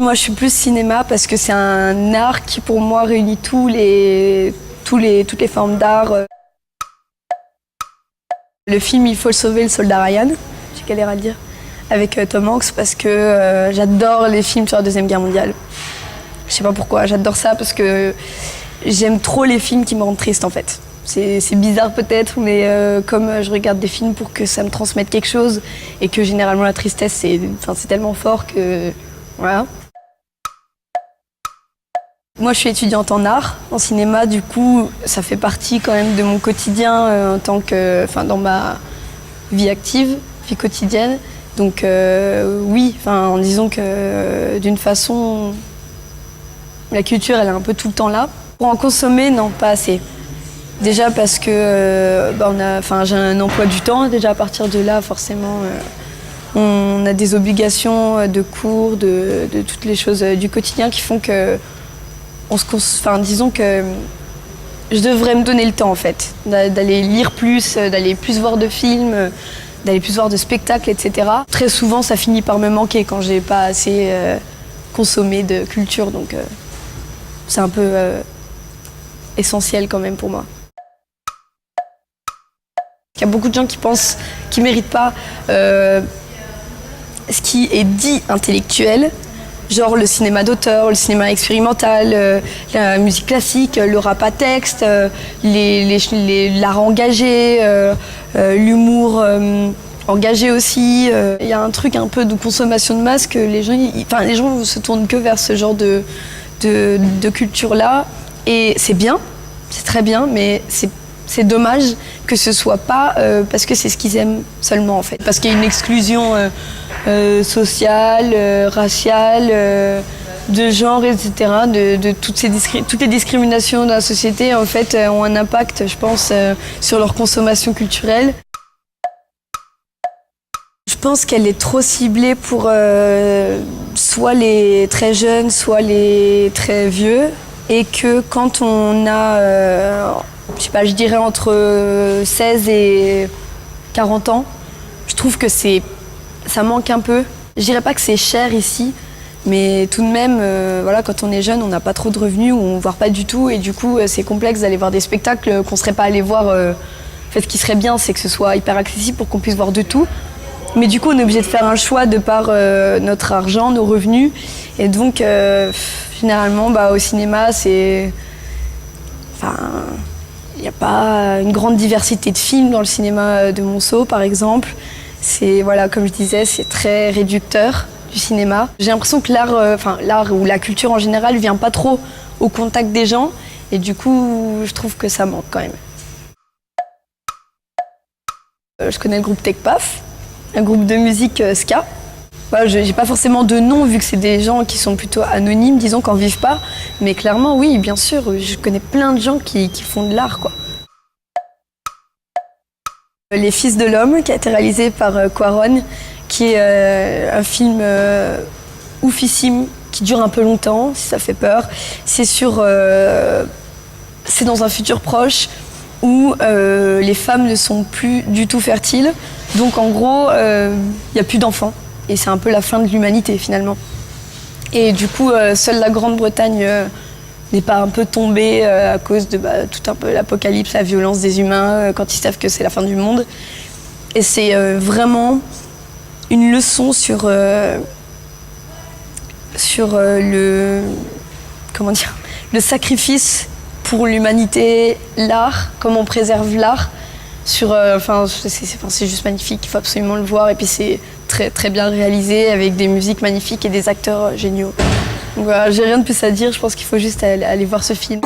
Moi, je suis plus cinéma parce que c'est un art qui, pour moi, réunit toutes les formes d'art. Le film Il faut le sauver, le soldat Ryan, j'ai galéré à le dire, avec Tom Hanks parce que j'adore les films sur la Deuxième Guerre mondiale. Je sais pas pourquoi, j'adore ça parce que j'aime trop les films qui me rendent triste en fait. C'est bizarre peut-être, mais comme je regarde des films pour que ça me transmette quelque chose et que généralement la tristesse c'est tellement fort que voilà. Moi, je suis étudiante en art, en cinéma, du coup, ça fait partie quand même de mon quotidien en tant que, dans ma vie active, vie quotidienne. Donc oui, en disant que d'une façon, la culture, elle est un peu tout le temps là. Pour en consommer, non, pas assez. Déjà parce que j'ai un emploi du temps. Déjà à partir de là, forcément, on a des obligations de cours, de toutes les choses du quotidien qui font que disons que je devrais me donner le temps en fait, d'aller lire plus, d'aller plus voir de films, d'aller plus voir de spectacles, etc. Très souvent, ça finit par me manquer quand j'ai pas assez consommé de culture, donc c'est un peu essentiel quand même pour moi. Il y a beaucoup de gens qui pensent qu'ils méritent pas ce qui est dit intellectuel. Genre le cinéma d'auteur, le cinéma expérimental, la musique classique, le rap à texte, l'art engagé, l'humour engagé aussi. Il y a un truc un peu de consommation de masse que les gens se tournent que vers ce genre de culture-là. Et c'est bien, c'est très bien, mais c'est dommage que ce soit pas parce que c'est ce qu'ils aiment seulement en fait. Parce qu'il y a une exclusion sociale, raciale, de genre, etc. de toutes les discriminations de la société en fait ont un impact, je pense, sur leur consommation culturelle. Je pense qu'elle est trop ciblée pour soit les très jeunes, soit les très vieux, et que quand on a je dirais entre 16 et 40 ans, je trouve que ça manque un peu. Je dirais pas que c'est cher ici, mais tout de même, quand on est jeune, on n'a pas trop de revenus, ou on ne voit pas du tout, et du coup, c'est complexe d'aller voir des spectacles qu'on ne serait pas allé voir. En fait, ce qui serait bien, c'est que ce soit hyper accessible pour qu'on puisse voir de tout. Mais du coup, on est obligé de faire un choix de par notre argent, nos revenus, et donc, généralement, au cinéma, il n'y a pas une grande diversité de films dans le cinéma de Monceau, par exemple. C'est, comme je disais, c'est très réducteur du cinéma. J'ai l'impression que l'art ou la culture en général ne vient pas trop au contact des gens. Et du coup, je trouve que ça manque quand même. Je connais le groupe Tecpaf, un groupe de musique ska. Je n'ai pas forcément de nom vu que c'est des gens qui sont plutôt anonymes, disons, qui n'en vivent pas. Mais clairement, oui, bien sûr, je connais plein de gens qui font de l'art, quoi. Les Fils de l'Homme, qui a été réalisé par Cuarón, qui est un film oufissime, qui dure un peu longtemps, si ça fait peur. C'est dans un futur proche où les femmes ne sont plus du tout fertiles. Donc en gros, il n'y a plus d'enfants. Et c'est un peu la fin de l'humanité finalement. Et du coup, seule la Grande-Bretagne n'est pas un peu tombée à cause de tout un peu l'apocalypse, la violence des humains quand ils savent que c'est la fin du monde. Et c'est vraiment une leçon sur le le sacrifice pour l'humanité, l'art, comment on préserve l'art. C'est juste magnifique, il faut absolument le voir. Et puis c'est très, très bien réalisé avec des musiques magnifiques et des acteurs géniaux. Donc voilà, j'ai rien de plus à dire, je pense qu'il faut juste aller voir ce film.